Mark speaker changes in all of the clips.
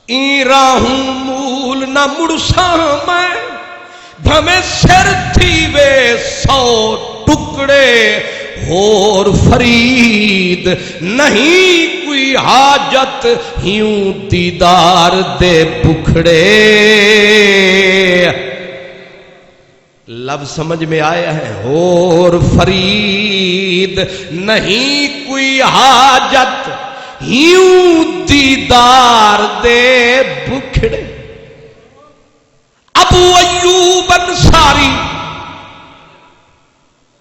Speaker 1: ای راہوں مول نہ مڑسا میں بھمیں سر تھی وے 100 ٹکڑے اور فرید نہیں کوئی حاجت ہیوں دیدار دے بکھڑے. لفظ سمجھ میں آیا ہے؟ اور فرید نہیں کوئی حاجت ہیوں دیدار دے بکھڑے. ابو ایوب انصاری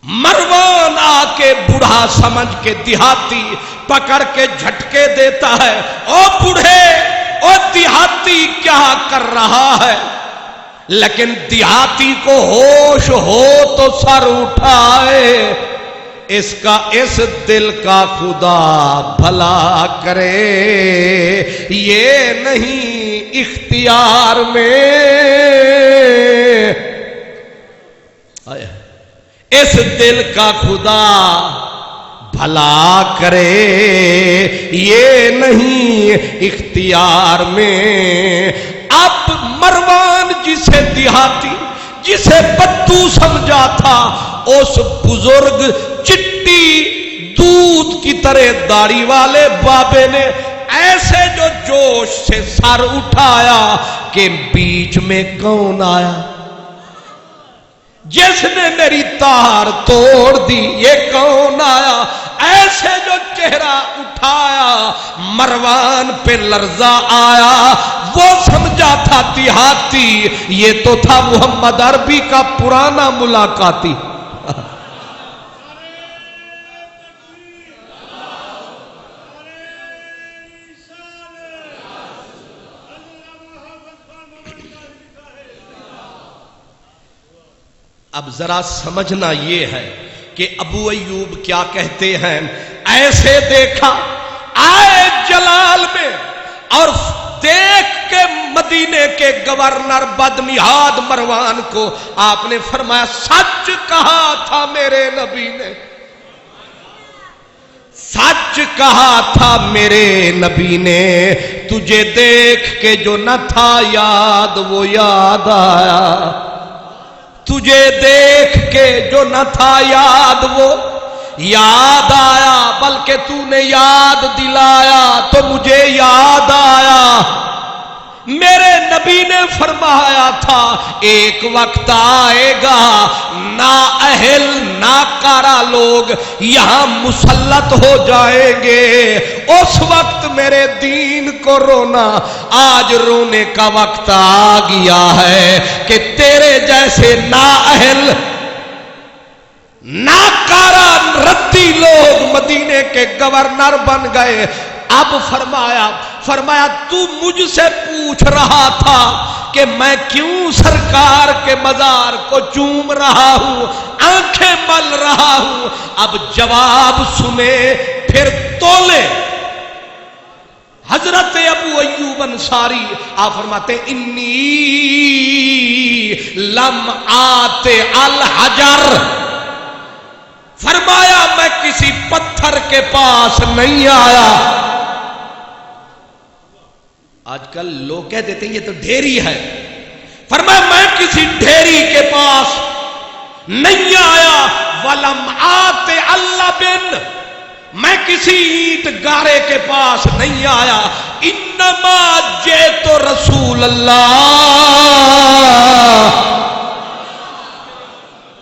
Speaker 1: مروان آ کے بوڑھا سمجھ کے دیہاتی پکڑ کے جھٹکے دیتا ہے. او بوڑھے، او دیہاتی کیا کر رہا ہے؟ لیکن دیہاتی کو ہوش ہو تو سر اٹھائے، اس کا اس دل کا خدا بھلا کرے، یہ نہیں اختیار میں. اس دل کا خدا بھلا کرے، یہ نہیں اختیار میں. اب مروان جسے دیہاتی، جسے بدو سمجھا تھا، اس بزرگ چٹی دودھ کی طرح داڑھی والے بابے نے ایسے جو جوش سے سر اٹھایا کہ بیچ میں کون آیا؟ جس نے میری تار توڑ دی، یہ کون آیا؟ ایسے جو چہرہ اٹھایا مروان پہ لرزہ آیا. وہ سمجھا تھا دیہاتی، یہ تو تھا محمد عربی کا پرانا ملاقاتی. اب ذرا سمجھنا یہ ہے کہ ابو ایوب کیا کہتے ہیں. ایسے دیکھا آئے جلال میں اور دیکھ کے مدینے کے گورنر بدنہاد مروان کو آپ نے فرمایا سچ کہا تھا میرے نبی نے، سچ کہا تھا میرے نبی نے، تجھے دیکھ کے جو نہ تھا یاد وہ یاد آیا، تجھے دیکھ کے جو نہ تھا یاد وہ یاد آیا، بلکہ تو نے یاد دلایا تو مجھے یاد آیا. میرے نبی نے فرمایا تھا ایک وقت آئے گا نااہل ناکارہ لوگ یہاں مسلط ہو جائیں گے، اس وقت میرے دین کو رونا. آج رونے کا وقت آ گیا ہے کہ تیرے جیسے نااہل ناکارہ ردی لوگ مدینے کے گورنر بن گئے. اب فرمایا تو مجھ سے پوچھ رہا تھا کہ میں کیوں سرکار کے مزار کو چوم رہا ہوں، آنکھیں مل رہا ہوں. اب جواب سنے پھر تولے. حضرت ابو ایوب انصاری آپ فرماتے انی لم آتے الحجر، فرمایا میں کسی پتھر کے پاس نہیں آیا. آج کل لوگ کہہ دیتے ہیں یہ تو ڈھیری ہے، فرمایا میں کسی ڈھیری کے پاس نہیں آیا. ولم آتے اللہ بن، میں کسی اینٹ گارے کے پاس نہیں آیا. انما جئت رسول اللہ،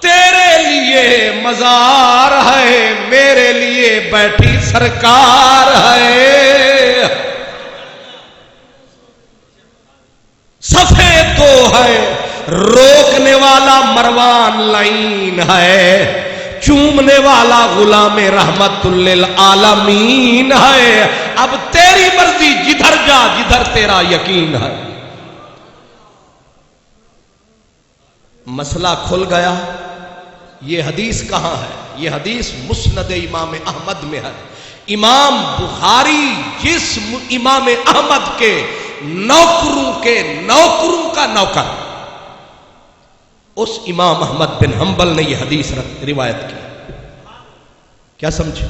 Speaker 1: تیرے لیے مزار ہے، میرے لیے بیٹھی سرکار ہے. صفے تو ہے، روکنے والا مروان لعین ہے، چومنے والا غلام رحمت للعالمین ہے. اب تیری مرضی، جدھر جا جدھر تیرا یقین ہے. مسئلہ کھل گیا. یہ حدیث کہاں ہے؟ یہ حدیث مسند امام احمد میں ہے. امام بخاری جس امام احمد کے نوکروں کا نوکر، اس امام احمد بن حنبل نے یہ حدیث روایت کی. کیا سمجھے؟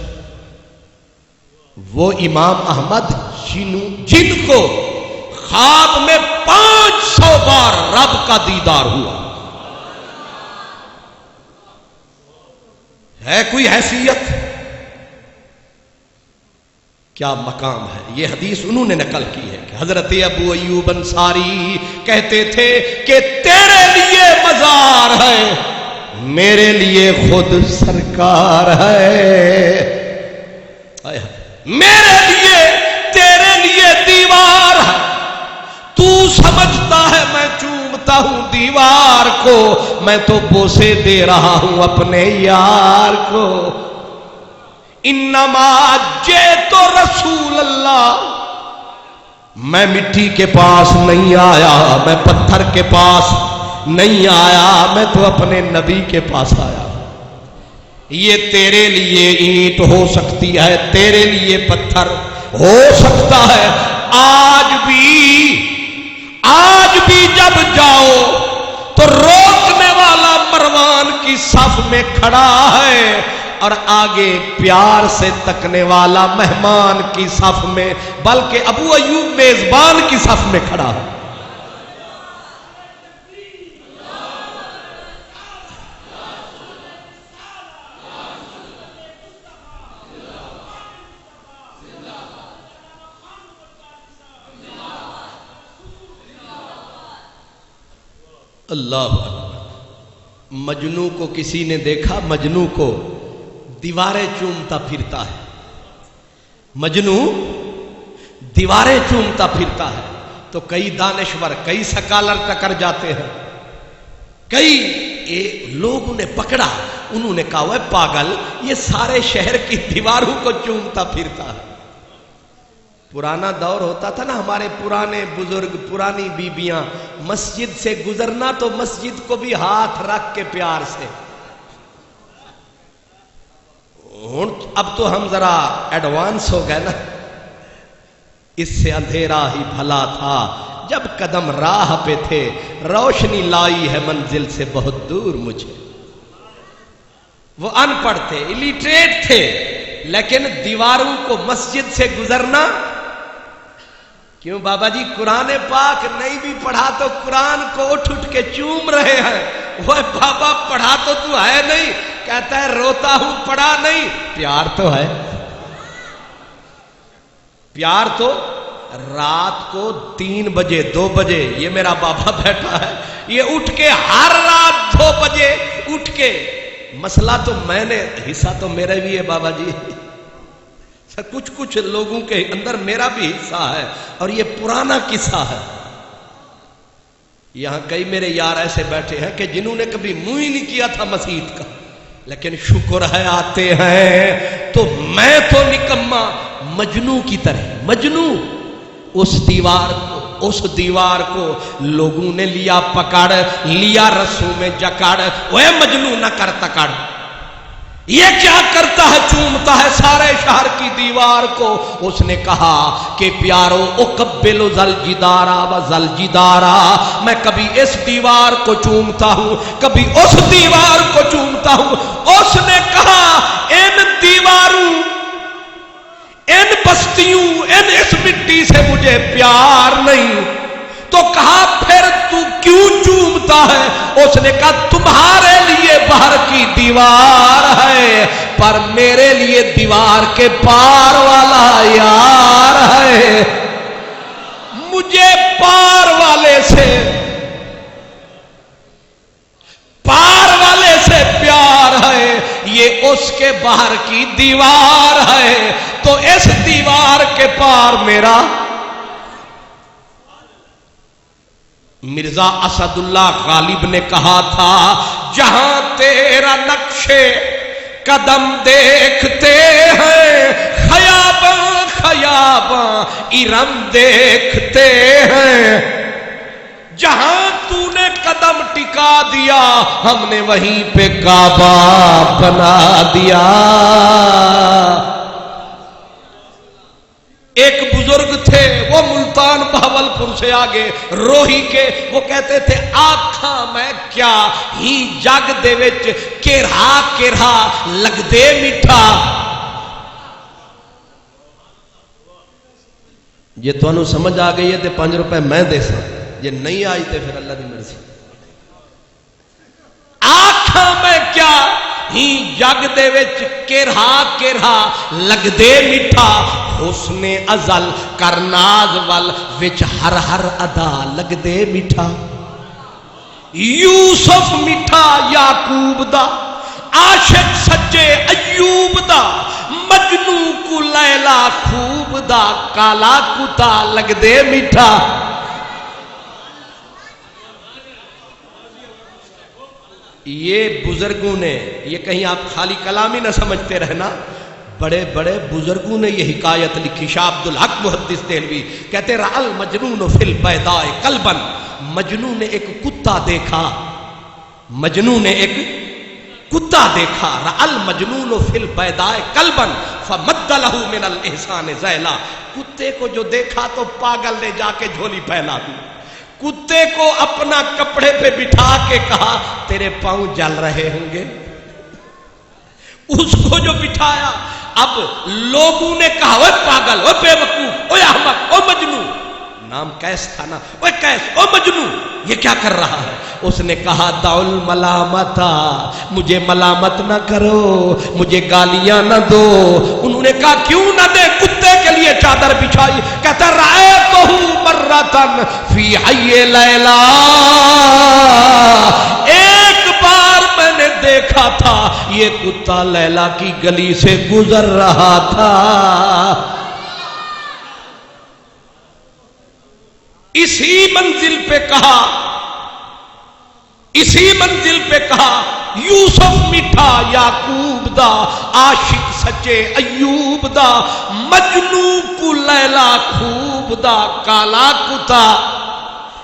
Speaker 1: وہ امام احمد جن کو خواب میں 500 بار رب کا دیدار ہوا. ہے کوئی حیثیت؟ کیا مقام ہے. یہ حدیث انہوں نے نقل کی ہے کہ حضرت ابو ایوب انصاری کہتے تھے کہ تیرے لیے مزار ہے، میرے لیے خود سرکار ہے. میرے لیے تیرے لیے دیوار ہے. تو سمجھتا ہے میں چومتا ہوں دیوار کو، میں تو بوسے دے رہا ہوں اپنے یار کو. انما جئت رسول اللہ، میں مٹی کے پاس نہیں آیا، میں پتھر کے پاس نہیں آیا، میں تو اپنے نبی کے پاس آیا. یہ تیرے لیے اینٹ ہو سکتی ہے، تیرے لیے پتھر ہو سکتا ہے. آج بھی جب جاؤ تو روکنے والا مروان کی صف میں کھڑا ہے اور آگے پیار سے تکنے والا مہمان کی صف میں، بلکہ ابو ایوب میزبان کی صف میں کھڑا ہے. اللہ مجنو کو کسی نے دیکھا؟ مجنو کو دیواریں چومتا پھرتا ہے. مجنو دیواریں چومتا پھرتا ہے تو کئی دانشور، کئی سکالر ٹکر جاتے ہیں. کئی لوگوں نے پکڑا، انہوں نے کہا وہ پاگل، یہ سارے شہر کی دیواروں کو چومتا پھرتا ہے. پرانا دور ہوتا تھا نا، ہمارے پرانے بزرگ، پرانی بیبیاں مسجد سے گزرنا تو مسجد کو بھی ہاتھ رکھ کے پیار سے. اب تو ہم ذرا ایڈوانس ہو گئے نا. اس سے اندھیرا ہی بھلا تھا جب قدم راہ پہ تھے، روشنی لائی ہے منزل سے بہت دور مجھے. وہ ان پڑھ تھے، الٹریٹ تھے، لیکن دیواروں کو مسجد سے گزرنا. کیوں بابا جی قرآن پاک نہیں بھی پڑھا تو قرآن کو اٹھ اٹھ کے چوم رہے ہیں. وہ بابا پڑھا تو ہے نہیں، کہتا ہے روتا ہوں پڑھا نہیں. پیار تو ہے. پیار تو رات کو 3 بجے 2 بجے یہ میرا بابا بیٹھا ہے، یہ اٹھ کے ہر رات 2 بجے اٹھ کے، مسئلہ تو میں نے، حصہ تو میرا بھی ہے بابا جی. کچھ لوگوں کے اندر میرا بھی حصہ ہے اور یہ پرانا قصہ ہے. یہاں کئی میرے یار ایسے بیٹھے ہیں کہ جنہوں نے کبھی منہ ہی نہیں کیا تھا مسجد کا، لیکن شکر ہے آتے ہیں. تو میں تو نکما مجنو کی طرح. مجنو اس دیوار کو لوگوں نے لیا پکڑ، لیا رسوں میں جکڑ. وہ مجنو نہ کر تکڑ. یہ کیا کرتا ہے؟ چومتا ہے سارے شہر کی دیوار کو. اس نے کہا کہ پیارو اقبل ذل جدارا و ذل جدارا، میں کبھی اس دیوار کو چومتا ہوں، کبھی اس دیوار کو چومتا ہوں. اس نے کہا ان دیواروں، ان بستیوں، اس مٹی سے مجھے پیار نہیں. تو کہا پھر تو کیوں چومتا ہے؟ اس نے کہا تمہارے لیے باہر کی دیوار ہے، پر میرے لیے دیوار کے پار والا یار ہے. مجھے پار والے سے پیار ہے، یہ اس کے باہر کی دیوار ہے. تو اس دیوار کے پار میرا. مرزا اسد اللہ غالب نے کہا تھا جہاں تیرا نقشے قدم دیکھتے ہیں، خیاباں خیاباں ارم دیکھتے ہیں. جہاں تو نے قدم ٹکا دیا ہم نے وہیں پہ کعبہ بنا دیا. ایک بزرگ تھے، وہ ملتان بہاولپور سے آگے روہی کے، وہ کہتے تھے آکھاں میں کیا ہی جگ دے وچ کیرہا لگ دے میٹھا. جے تانوں سمجھ آ گئی ہے تے 5 روپے میں دے ساں، جے نہیں آئی تے پھر اللہ دی مرضی۔ آکھاں میں کیا ہی جگ دے وچ کیرہا کیرہا لگ دے میٹھا، حسن ازل کرناز ول وچ ہر ہر ادا لگ دے میٹھا۔ یوسف میٹھا یعقوب دا، عاشق سچے ایوب دا، مجنو کو لیلا خوب دا، کالا کتا لگ دے میٹھا۔ یہ بزرگوں نے، یہ کہیں آپ خالی کلامی نہ سمجھتے رہنا، بڑے بڑے بزرگوں نے یہ حکایت لکھی۔ شاہ عبدالحق محدث دہلوی کہتے رأى المجنون فی البیضاء قلبا، مجنون نے ایک کتا دیکھا، مجنون نے ایک کتا دیکھا، رأى المجنون فی البیضاء قلبا فمد له من الاحسان ذیلا، کتے کو جو دیکھا تو پاگل نے جا کے جھولی پہنا دی، کتے کو اپنا کپڑے پہ بٹھا کے کہا تیرے پاؤں جل رہے ہوں گے، اس کو جو بٹھایا، اب لوگوں نے کہا وہ پاگل، وہ بے وقوف، وہ احمق، وہ مجنون، نام کیس تھا نا، وہ کیس، وہ مجنون، یہ کیا کر رہا ہے؟ اس نے کہا دعو الملامتا، مجھے ملامت نہ کرو، مجھے گالیاں نہ دو۔ انہوں نے کہا کیوں نہ دے؟ کتے کے لیے چادر بچھائی، کہتا رأیتہ مرتن فی حی لیلا، ایک بار میں نے دیکھا تھا یہ کتا لیلا کی گلی سے گزر رہا تھا۔ اسی منزل پہ کہا، اسی منزل پہ کہا یوسف میٹھا یعقوب دا، عاشق سچے ایوب دا، مجنو کو لیلا خوب دا، کالا کتا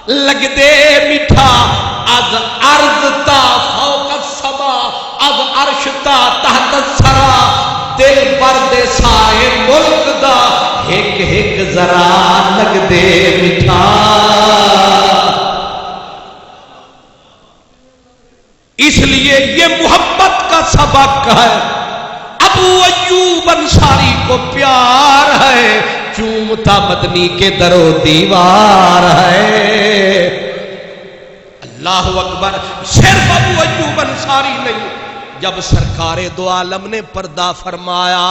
Speaker 1: لگ دے میٹھا، از ارض تا فوق السما، از عرش تا تحت الثرا، دل برد سائے ملک دا، ہک ہک ذرا لگ دے میٹھا۔ اس لیے یہ محبت کا سبق ہے، ابو ایوب انصاری کو پیار ہے، چومتا مدنی کے در و دیوار ہے۔ اللہ اکبر، صرف ابو ایوب انصاری نہیں، جب سرکار دو عالم نے پردہ فرمایا،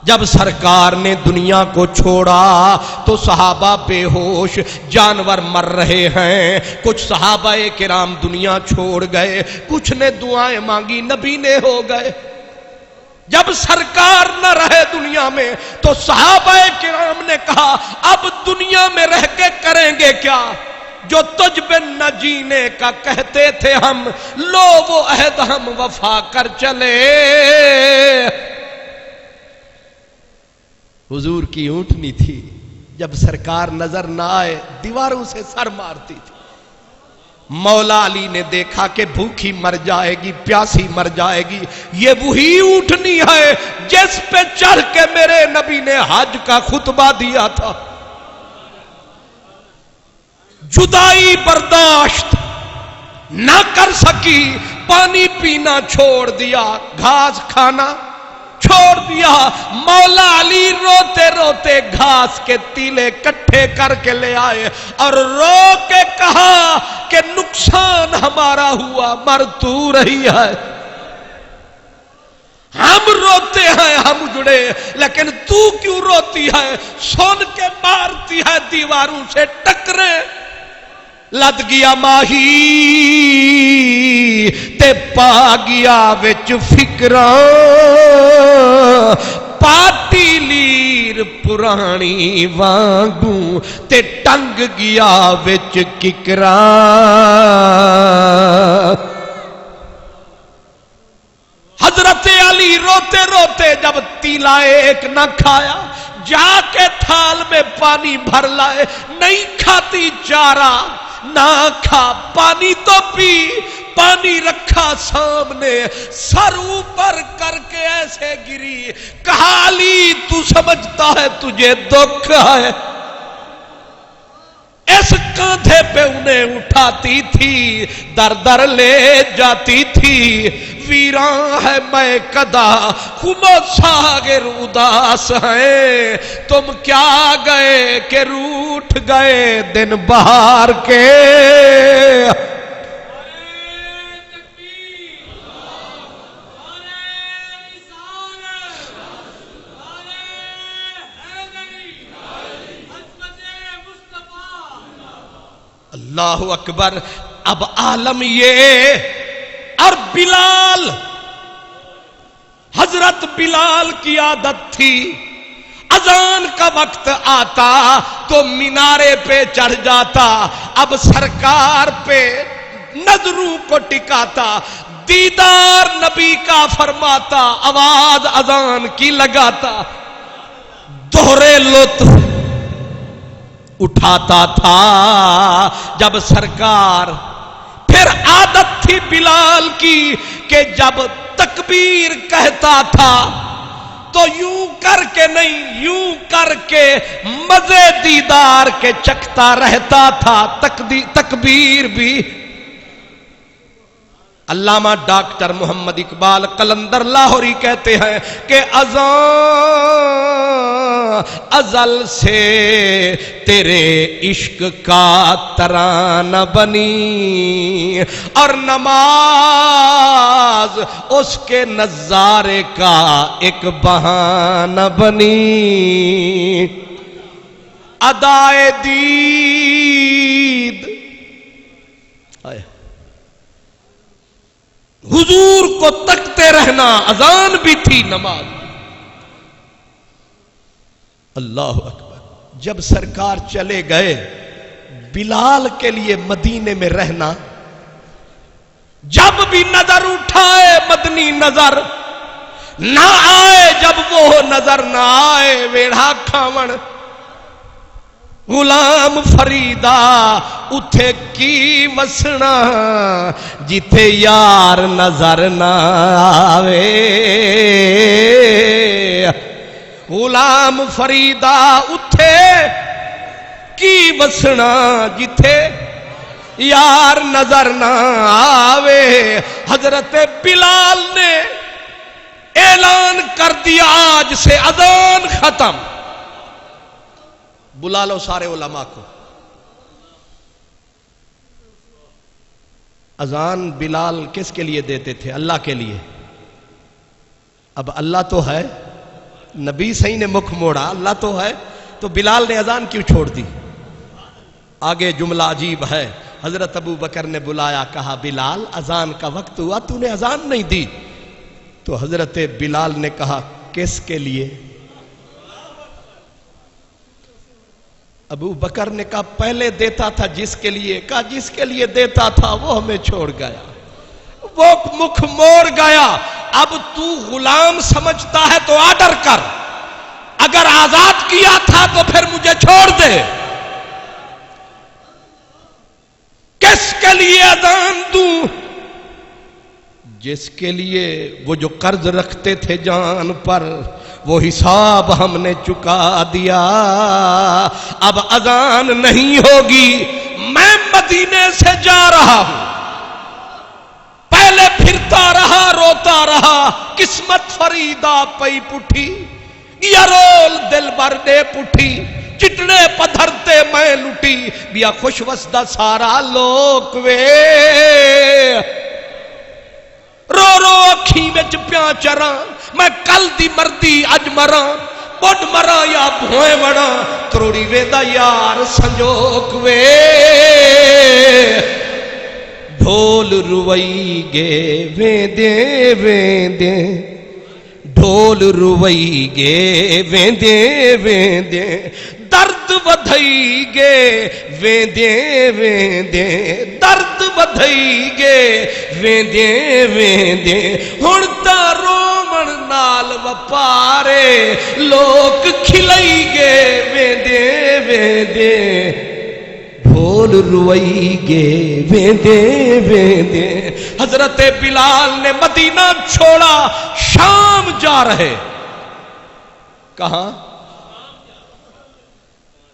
Speaker 1: جب سرکار نے دنیا کو چھوڑا تو صحابہ بے ہوش، جانور مر رہے ہیں، کچھ صحابہ کرام دنیا چھوڑ گئے، کچھ نے دعائیں مانگی نبی نے ہو گئے۔ جب سرکار نہ رہے دنیا میں تو صحابہ کرام نے کہا اب دنیا میں رہ کے کریں گے کیا؟ جو تجھ بن نہ جینے کا کہتے تھے ہم، لو وہ عہد ہم وفا کر چلے۔ حضور کی اونٹنی تھی، جب سرکار نظر نہ آئے دیواروں سے سر مارتی تھی۔ مولا علی نے دیکھا کہ بھوکی مر جائے گی، پیاسی مر جائے گی، یہ وہی اونٹنی ہے جس پہ چڑھ کے میرے نبی نے حج کا خطبہ دیا تھا۔ جدائی برداشت نہ کر سکی، پانی پینا چھوڑ دیا، گھاس کھانا چھوڑ دیا۔ مولا علی روتے روتے گھاس کے تیلے کٹھے کر کے لے آئے اور رو کے کہا کہ نقصان ہمارا ہوا، مر تو رہی ہے، ہم روتے ہیں، ہم جڑے، لیکن تو کیوں روتی ہے؟ سن کے مارتی ہے دیواروں سے ٹکرے۔ لد گیا ماہی تے پا گیا وچ فکراں، پاٹی لیر پرانی وانگوں تے ٹنگ گیا وچ ککراں۔ حضرت علی روتے روتے جب تیلا ایک نہ کھایا، جا کے تھال میں پانی بھر لائے، نہیں کھاتی چارہ نہ کھا، پانی تو پی، پانی رکھا سامنے، سر اوپر کر کے ایسے گری، کہا علی تو سمجھتا ہے تجھے دکھ ہے؟ اس کاندھے پہ انہیں اٹھاتی تھی، در در لے جاتی تھی، ویراں ہے میں کدا خموشاگر اداس ہیں تم کیا گئے کہ روٹھ گئے دن بہار کے اللہ اکبر اب عالم یہ اور بلال حضرت بلال کی عادت تھی اذان کا وقت آتا تو مینارے پہ چڑھ جاتا اب سرکار پہ نظروں کو ٹکاتا دیدار نبی کا فرماتا آواز اذان کی لگاتا دوہرے لطف اٹھاتا تھا جب سرکار پھر عادت تھی بلال کی کہ جب تکبیر کہتا تھا تو یوں کر کے نہیں یوں کر کے مزے دیدار کے چکھتا رہتا تھا تکبیر بھی علامہ ڈاکٹر محمد اقبال قلندر لاہوری کہتے ہیں کہ ازل سے تیرے عشق کا ترانہ بنی اور نماز اس کے نظارے کا ایک بہانہ بنی ادائے دید حضور کو تکتے رہنا اذان بھی تھی نماز اللہ اکبر جب سرکار چلے گئے بلال کے لیے مدینے میں رہنا جب بھی نظر اٹھائے مدنی نظر نہ آئے جب وہ نظر نہ آئے ویڑھا کھاون غلام فریدا اتھے کی وسنا جتھے یار نظر نہ آوے غلام فریدا اتھے کی وسنا جتھے یار نظر نہ آوے حضرت بلال نے اعلان کر دیا آج سے اذان ختم بلا لو سارے علماء کو اذان بلال کس کے لیے دیتے تھے اللہ کے لیے اب اللہ تو ہے نبی صحیح نے مکھ موڑا اللہ تو ہے تو بلال نے اذان کیوں چھوڑ دی آگے جملہ عجیب ہے حضرت ابو بکر نے بلایا کہا بلال اذان کا وقت ہوا تو نے اذان نہیں دی تو حضرت بلال نے کہا کس کے لیے ابو بکر نے کہا پہلے دیتا تھا جس کے لیے کہا جس کے لیے دیتا تھا وہ ہمیں چھوڑ گیا وہ مکھ موڑ گیا اب تو غلام سمجھتا ہے تو آرڈر کر اگر آزاد کیا تھا تو پھر مجھے چھوڑ دے کس کے لیے اذان دوں جس کے لیے وہ جو قرض رکھتے تھے جان پر وہ حساب ہم نے چکا دیا اب اذان نہیں ہوگی میں مدینے سے جا رہا ہوں پہلے پھرتا رہا روتا رہا قسمت فریدا پئی پٹھی یا رول دل بر دے پٹھی چٹنے پتھرتے میں لٹی بیا خوش وسدہ سارا لوک وے رو رو اکھی وچ پیاں چراں میں کل دی مردی اج مراں بڑ مراں یا بھوئے وڑاں تروڑی ویدا یار سنجوک وے ڈھول روئی گے ویندے ویندے ڈھول روئی گے ویندے ویندے درد ودھئی گے ویندے ویندے درد ودھئی گے ویندے ویندے ہن تا رومن نال وپارے لوک کھلئی گے ویندے ویندے ڈھول روئی گے ویندے ویندے حضرت بلال نے مدینہ چھوڑا شام جا رہے کہاں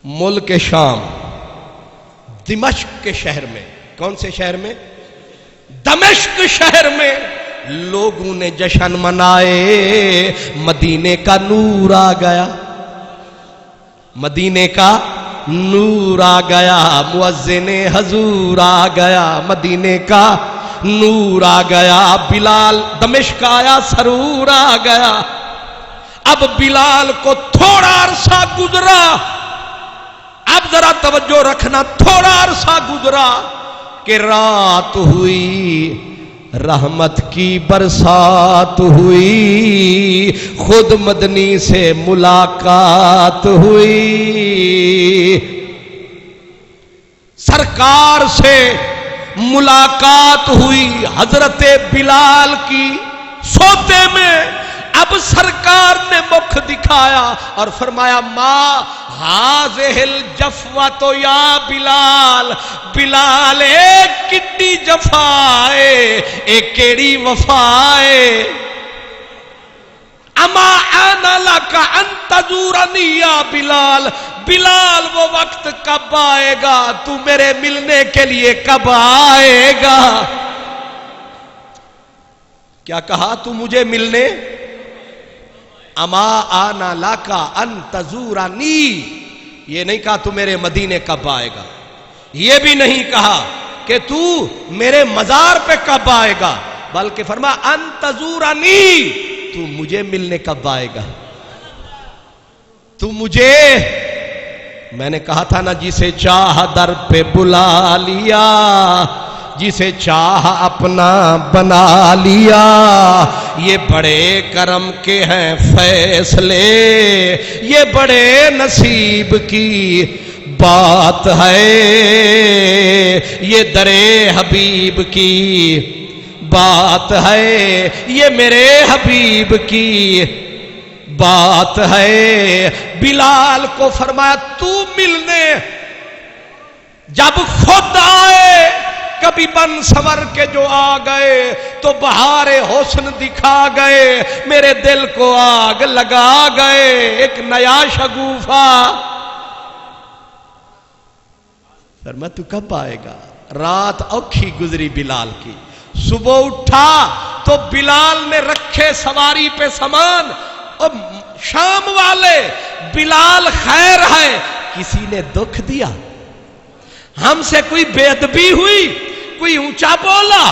Speaker 1: ملک شام دمشق کے شہر میں کون سے شہر میں دمشق شہر میں لوگوں نے جشن منائے، مدینے کا نور آ گیا، مدینے کا نور آ گیا، مؤذن حضور آ گیا، مدینے کا نور آ گیا، بلال دمشق آیا، سرور آ گیا۔ اب بلال کو تھوڑا عرصہ گزرا، اب ذرا توجہ رکھنا، تھوڑا عرصہ گزرا کہ رات ہوئی، رحمت کی برسات ہوئی، خود مدنی سے ملاقات ہوئی، سرکار سے ملاقات ہوئی حضرت بلال کی سوتے میں۔ اب سرکار نے مکھ دکھایا اور فرمایا ما ہاذہ الجفوۃ یا بلال، بلال ایک کتنی جفا ہے، ایک کیڑی وفا ہے، اما آنا لک ان تزورنی یا بلال، بلال وہ وقت کب آئے گا، تو میرے ملنے کے لیے کب آئے گا؟ کیا کہا؟ تو مجھے ملنے، اما آنا لاکا ان تزورانی، یہ نہیں کہا تو میرے مدینے کب آئے گا، یہ بھی نہیں کہا کہ تو میرے مزار پہ کب آئے گا، بلکہ فرما ان تزورانی، تو مجھے ملنے کب آئے گا، تو مجھے، میں نے کہا تھا نا جسے چاہ در پہ بلا لیا، جسے چاہ اپنا بنا لیا، یہ بڑے کرم کے ہیں فیصلے، یہ بڑے نصیب کی بات ہے، یہ درے حبیب کی بات ہے، یہ میرے حبیب کی بات ہے۔ بلال کو فرمایا تو ملنے جب خود آئے، کبھی بن سور کے جو آ گئے تو بہار حسن دکھا گئے، میرے دل کو آگ لگا گئے، ایک نیا شگوفہ۔ فرمایا تو کب آئے گا؟ رات اوکھی گزری بلال کی، صبح اٹھا تو بلال نے رکھے سواری پہ سامان، اور شام والے بلال خیر ہے، کسی نے دکھ دیا، ہم سے کوئی بے ادبی ہوئی، کوئی اونچا بولا؟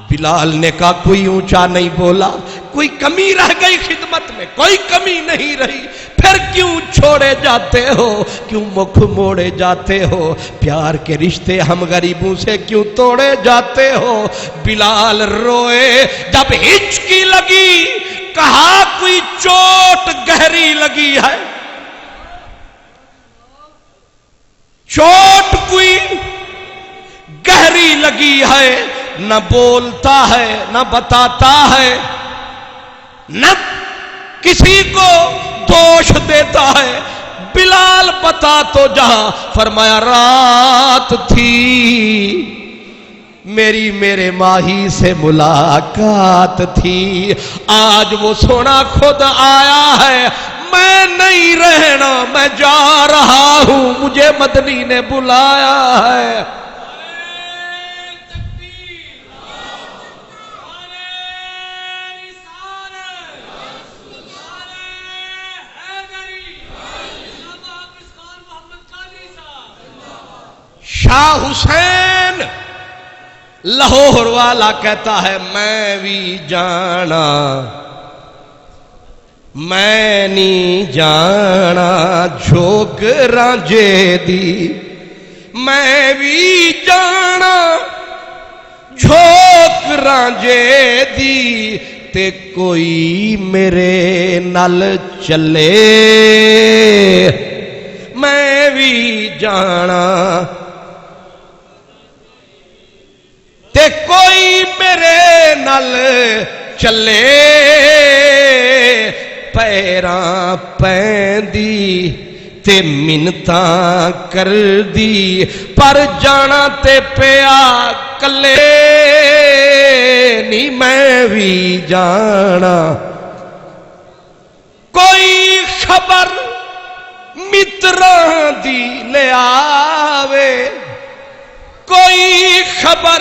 Speaker 1: بلال نے کہا کوئی اونچا نہیں بولا، کوئی کمی رہ گئی خدمت میں؟ کوئی کمی نہیں رہی، پھر کیوں چھوڑے جاتے ہو، کیوں مکھ موڑے جاتے ہو، پیار کے رشتے ہم غریبوں سے کیوں توڑے جاتے ہو؟ بلال روئے، جب ہچکی لگی کہا کوئی چوٹ گہری لگی ہے، چوٹ کوئی گہری لگی ہے، نہ بولتا ہے نہ بتاتا ہے، نہ کسی کو دوش دیتا ہے۔ بلال بتا تو جہاں، فرمایا رات تھی میری میرے ماہی سے ملاقات تھی، آج وہ سونا خود آیا ہے، میں نہیں رہنا، میں جا رہا ہوں، مجھے مدنی نے بلایا ہے۔ شاہ حسین لاہور والا کہتا ہے میں بھی جانا، میں نہیں جانا جھوک رانجے دی، میں بھی جانا جھوک رانجے دی، تے کوئی میرے نال چلے، میں بھی جانا تے کوئی میرے نال چلے، پیراں پیندی تے منتاں کر دی، پر جانا تے پیا کلے، نہیں میں بھی جانا۔ کوئی خبر متراں دی لے آوے، کوئی خبر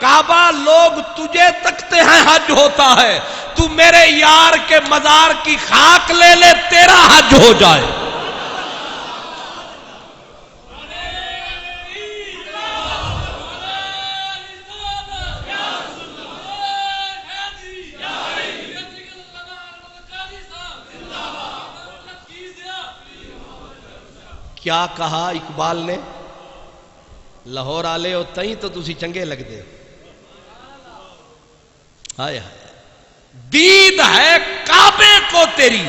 Speaker 1: کعبہ لوگ تجھے تکتے ہیں حج ہوتا ہے، تو میرے یار کے مزار کی خاک لے لے تیرا حج ہو جائے۔ کیا کہا اقبال نے؟ لاہور آلے ہو تئیں تو تسی چنگے لگتے ہو۔ ہائے ہائے، دید ہے کعبے کو تیری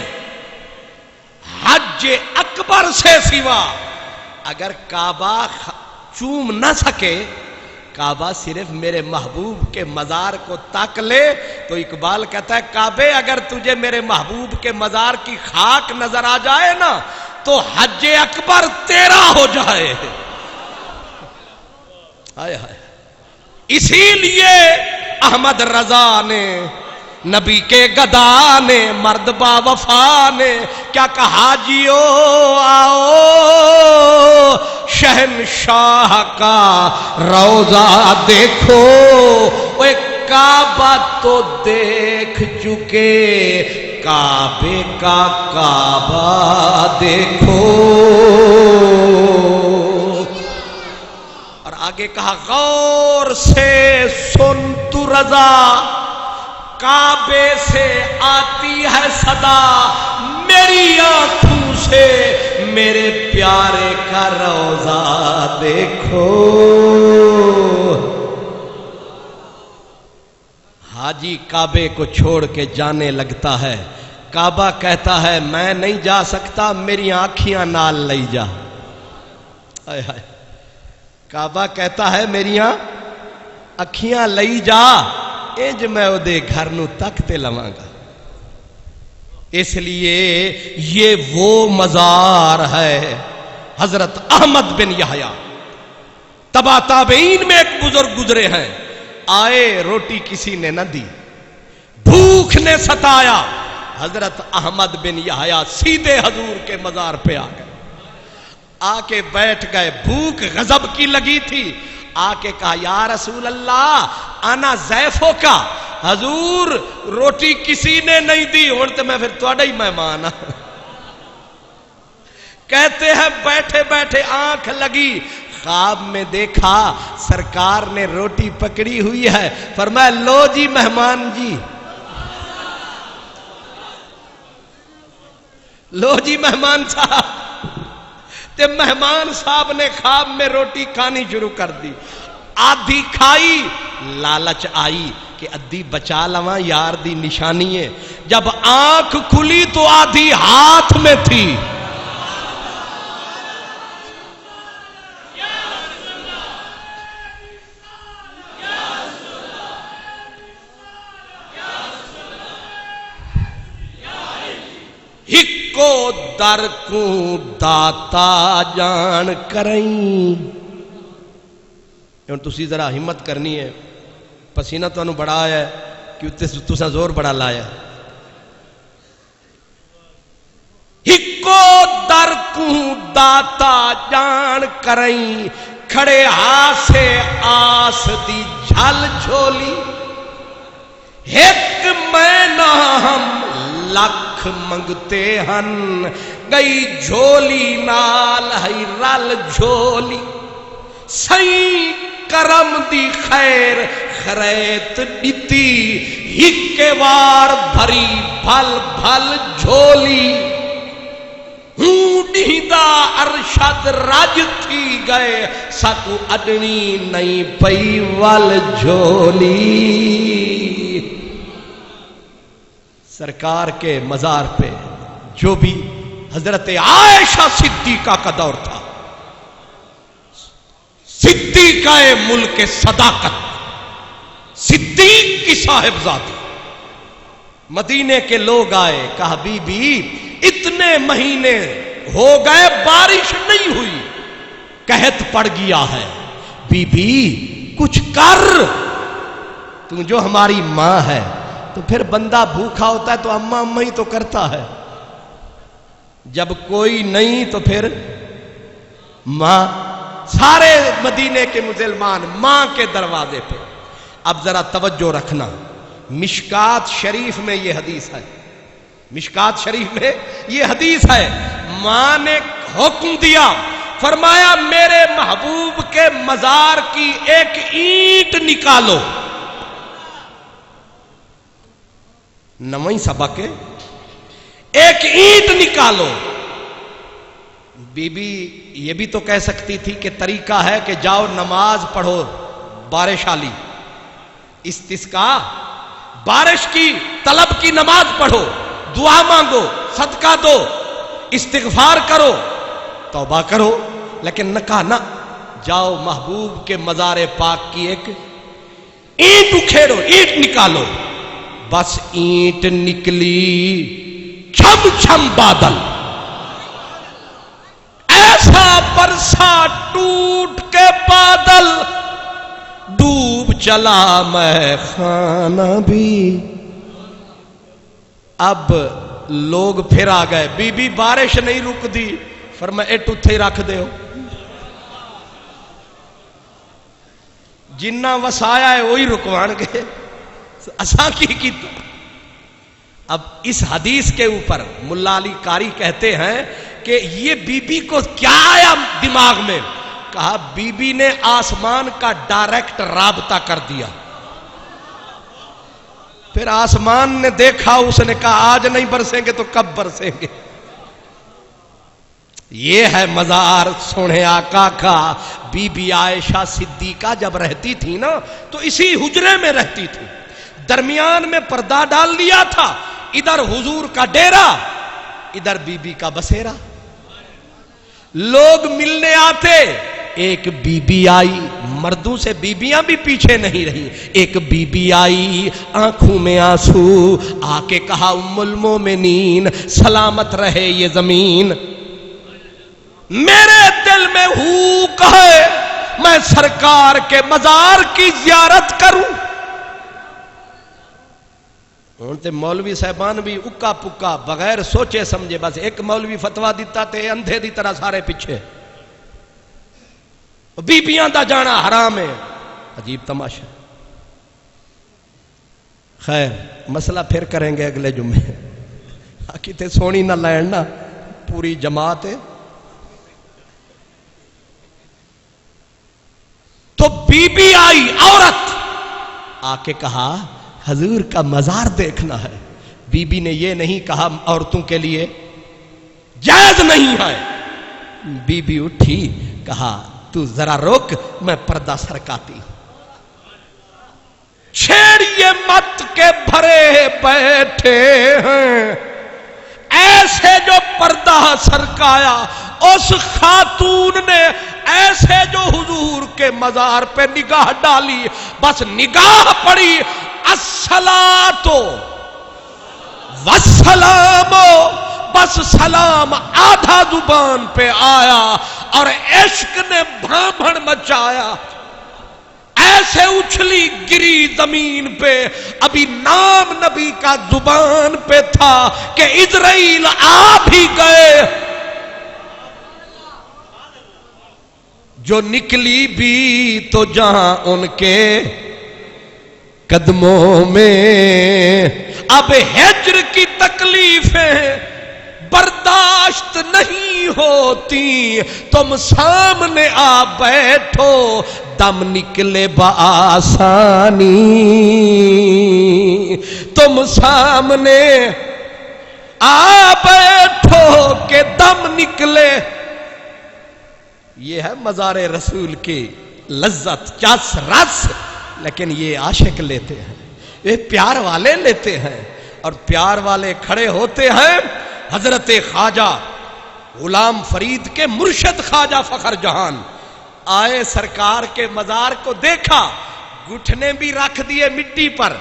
Speaker 1: حج اکبر سے سوا۔ اگر کعبہ چوم نہ سکے، کعبہ صرف میرے محبوب کے مزار کو تک لے، تو اقبال کہتا ہے کعبے اگر تجھے میرے محبوب کے مزار کی خاک نظر آ جائے نا تو حج اکبر تیرا ہو جائے۔ ہائے ہائے، اسی لیے احمد رضا نے، نبی کے گدا نے، مرد با وفا نے کیا کہا؟ جیو آؤ شہنشاہ کا روضہ دیکھو، وہ کعبہ تو دیکھ چکے، کعبے کا کعبہ دیکھو۔ اور آگے کہا غور سے سن تو رضا، کعبے سے آتی ہے صدا، میری آنکھوں سے میرے پیارے کا روضہ دیکھو۔ حاجی کعبے کو چھوڑ کے جانے لگتا ہے، کعبہ کہتا ہے میں نہیں جا سکتا، میری آنکھیاں نال لئی جا۔ ہائے ہائے، کعبہ کہتا ہے میریاں اکھیاں لئی جا، انج میں او دے گھر نو تکتے لواں گا۔ اس لیے یہ وہ مزار ہے۔ حضرت احمد بن یحییٰ تبع تابعین میں ایک بزرگ گزرے ہیں، آئے روٹی کسی نے نہ دی، بھوک نے ستایا، حضرت احمد بن یحییٰ سیدھے حضور کے مزار پہ آ گئے، آ کے بیٹھ گئے، بھوک غضب کی لگی تھی، آ کے کہا یا رسول اللہ انا ضیفوں کا، حضور روٹی کسی نے نہیں دی، ہن تے میں پھر تہاڈا ہی مہمان ہاں۔ کہتے ہیں بیٹھے بیٹھے آنکھ لگی، خواب میں دیکھا سرکار نے روٹی پکڑی ہوئی ہے، فرمایا لو جی مہمان جی، لو جی مہمان صاحب۔ تے مہمان صاحب نے خواب میں روٹی کھانی شروع کر دی، آدھی کھائی، لالچ آئی کہ ادھی بچا لواں، یار دی نشانی ہے، جب آنکھ کھلی تو آدھی ہاتھ میں تھی۔ ہکو در کو داتا جان کریں۔ تسی ذرا ہمت کرنی ہے، پسینہ تو انہوں بڑا آیا ہے کہ تسا زور بڑا لایا ہے۔ ہکو در کو داتا جان کریں، کھڑے ہاتھ سے آس دی جھل جھولی، ایک میں نہ ہم لکھ منگتے ہن، گئی جھولی نال ہے رل جھولی، سئی کرم دی خیر خریت دیتی، ہکے وار بھری بھل بھل جھولی، ہوں ڈیندہ ارشد رج تھی گئے، سکو اڈنی نہیں پئی ول جھولی۔ سرکار کے مزار پہ جو بھی حضرت عائشہ صدیقہ کا دور تھا، صدیقہ ملک صداقت، صدیق کی صاحبزادی، مدینے کے لوگ آئے، کہا بی بی اتنے مہینے ہو گئے بارش نہیں ہوئی، قحط پڑ گیا ہے، بی بی کچھ کر، تو جو ہماری ماں ہے، تو پھر بندہ بھوکا ہوتا ہے تو اماں اماں ہی تو کرتا ہے، جب کوئی نہیں تو پھر ماں۔ سارے مدینے کے مسلمان ماں کے دروازے پہ، اب ذرا توجہ رکھنا، مشکات شریف میں یہ حدیث ہے، مشکات شریف میں یہ حدیث ہے، ماں نے حکم دیا، فرمایا میرے محبوب کے مزار کی ایک اینٹ نکالو، نویں سبق ہے، ایک اینٹ نکالو۔ بی بی یہ بھی تو کہہ سکتی تھی کہ طریقہ ہے کہ جاؤ نماز پڑھو، بارش والی استسقا، بارش کی طلب کی نماز پڑھو، دعا مانگو، صدقہ دو، استغفار کرو، توبہ کرو، لیکن نہ کہا نہ، جاؤ محبوب کے مزار پاک کی ایک اینٹ اکھیڑو، اینٹ نکالو۔ بس اینٹ نکلی، چھم چھم بادل، ایسا برسا ٹوٹ کے بادل، ڈوب چلا میں خانہ بھی۔ اب لوگ پھر آ گئے، بی بی بارش نہیں رک دی، فرمایا اٹھ اتھے ہی رکھ دیو، جنہ وسایا ہے وہی رکوان گے، اساں کی کیتا۔ اب اس حدیث کے اوپر ملا علی قاری کہتے ہیں کہ یہ بی بی کو کیا آیا دماغ میں، کہا بی بی نے آسمان کا ڈائریکٹ رابطہ کر دیا، پھر آسمان نے دیکھا، اس نے کہا آج نہیں برسیں گے تو کب برسیں گے۔ یہ ہے مزار سونے آقا کا۔ بی بی عائشہ صدیقہ جب رہتی تھی نا تو اسی حجرے میں رہتی تھی، درمیان میں پردہ ڈال لیا تھا، ادھر حضور کا ڈیرا، ادھر بی بی کا بسیرا۔ لوگ ملنے آتے، ایک بی بی آئی، مردوں سے بیبیاں بھی پیچھے نہیں رہی، ایک بی بی آئی آنکھوں میں آنسو، آ کے کہا ام المومنین سلامت رہے یہ زمین، میرے دل میں ہوک ہے میں سرکار کے مزار کی زیارت کروں۔ تے مولوی صاحبان بھی اکا پکا بغیر سوچے سمجھے، بس ایک مولوی فتوا دیتا تے اندھے دی طرح سارے پیچھے، بیبیاں دا جانا حرام ہے۔ عجیب تماشا۔ خیر مسئلہ پھر کریں گے اگلے جمعے، کتے سونی نہ لین نا، پوری جماعت ہے۔ تو بی بی آئی عورت، آ کے کہا حضور کا مزار دیکھنا ہے۔ بی بی نے یہ نہیں کہا عورتوں کے لیے جائز نہیں ہے، بی بی اٹھی، کہا تو ذرا رک، میں پردہ سرکاتی، چھیڑیے مت کے بھرے بیٹھے ہیں، ایسے جو پردہ سرکایا اس خاتون نے، ایسے جو حضور کے مزار پہ نگاہ ڈالی، بس نگاہ پڑی، الصلاۃ والسلام، بس سلام آدھا زبان پہ آیا اور عشق نے بھانبھڑ مچایا، ایسے اچھلی گری زمین پہ، ابھی نام نبی کا زبان پہ تھا کہ اسرائیل آ بھی گئے، جو نکلی بھی تو جہاں ان کے قدموں میں، اب ہجر کی تکلیفیں برداشت نہیں ہوتی، تم سامنے آ بیٹھو، دم نکلے بآسانی، تم سامنے آ بیٹھو کہ دم نکلے۔ یہ ہے مزار رسول کی لذت، چس رس، لیکن یہ عاشق لیتے ہیں، یہ پیار والے لیتے ہیں، اور پیار والے کھڑے ہوتے ہیں۔ حضرت خواجہ غلام فرید کے مرشد خواجہ فخر جہان آئے، سرکار کے مزار کو دیکھا، گھٹنے بھی رکھ دیے مٹی پر،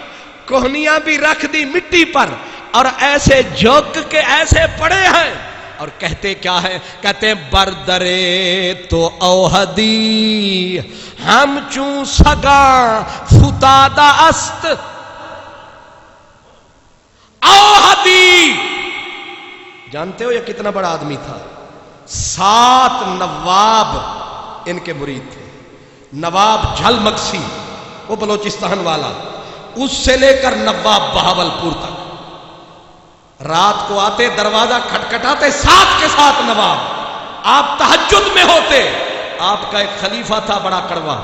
Speaker 1: کوہنیاں بھی رکھ دی مٹی پر، اور ایسے جھک کے ایسے پڑے ہیں، اور کہتے کیا ہے؟ کہتے ہیں بردرے تو اوہدی ہم چون سگا فتادہ است، اوہدی جانتے ہو یہ کتنا بڑا آدمی تھا؟ 7 نواب ان کے مرید تھے، نواب جھل مکسی، وہ بلوچستان والا، اس سے لے کر نواب بہاولپور تک رات کو آتے، دروازہ کھٹکھٹاتے، ساتھ کے ساتھ نواب، آپ تہجد میں ہوتے۔ آپ کا ایک خلیفہ تھا بڑا کڑوا،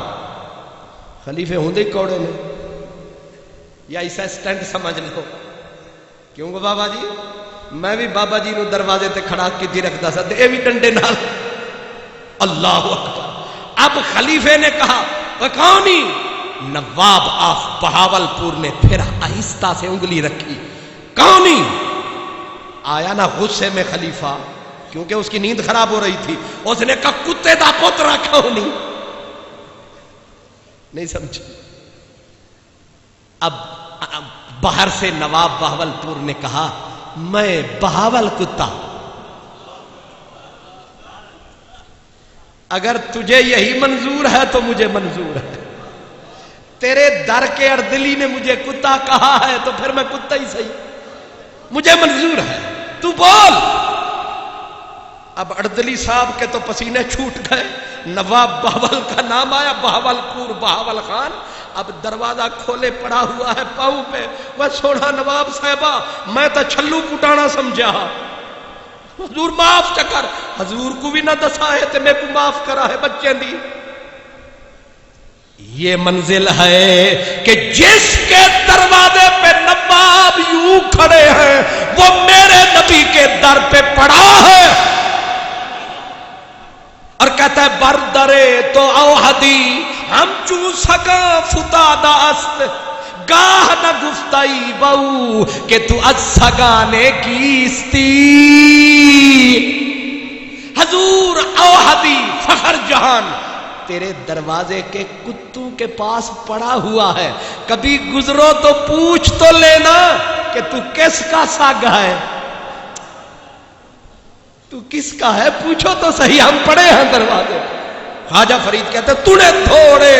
Speaker 1: خلیفے ہوندے کوڑے نے یا ایسا اسٹینڈ سمجھ لو، کیوں گو بابا جی میں بھی بابا جی نو دروازے تے کھڑا کی رکھدا سا تے اے بھی ڈنڈے نال۔ اللہ اکبر۔ اب خلیفے نے کہا وہ کون ہی؟ نواب آف بہاولپور نے پھر آہستہ سے انگلی رکھی، کون ہی؟ آیا نا غصے میں خلیفہ، کیونکہ اس کی نیند خراب ہو رہی تھی، اس نے کہا کتے دا پوترا کون ہی؟ نہیں سمجھ۔ اب باہر سے نواب بہاولپور نے کہا میں بہاول کتا، اگر تجھے یہی منظور ہے تو مجھے منظور ہے، تیرے در کے اردلی نے مجھے کتا کہا ہے تو پھر میں کتا ہی صحیح، مجھے منظور ہے، تو بول۔ اب اردلی صاحب کے تو پسینے چھوٹ گئے، نواب بہاول کا نام آیا، بہاولپور بہاول خان۔ اب دروازہ کھولے پڑا ہوا ہے پاؤں پہ، وہ سونا نواب صاحبہ میں تو چھلو کٹانا سمجھا، حضور معاف چکر، حضور کو بھی نہ دسا ہے تے میں کو معاف کرا ہے بچے دی۔ یہ منزل ہے کہ جس کے دروازے پہ نواب یوں کھڑے ہیں وہ میرے نبی کے در پہ پڑا ہے اور کہتا ہے بردرے تو اوہدی ہم چوں سکا فتادہ است، گاہ نہ گفتائی بہو کہ تو از سگانے کیستی۔ حضور اوہدی فخر جہان تیرے دروازے کے کتوں کے پاس پڑا ہوا ہے، کبھی گزرو تو پوچھ تو لینا کہ تو کس کا سگ ہے، تو کس کا ہے، پوچھو تو صحیح، ہم پڑے ہیں دروازے۔ خواجہ فرید کہتے تو نے تھوڑے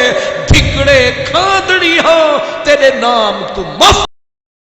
Speaker 1: دھگڑے کھاندڑی ہو تیرے نام تو مفت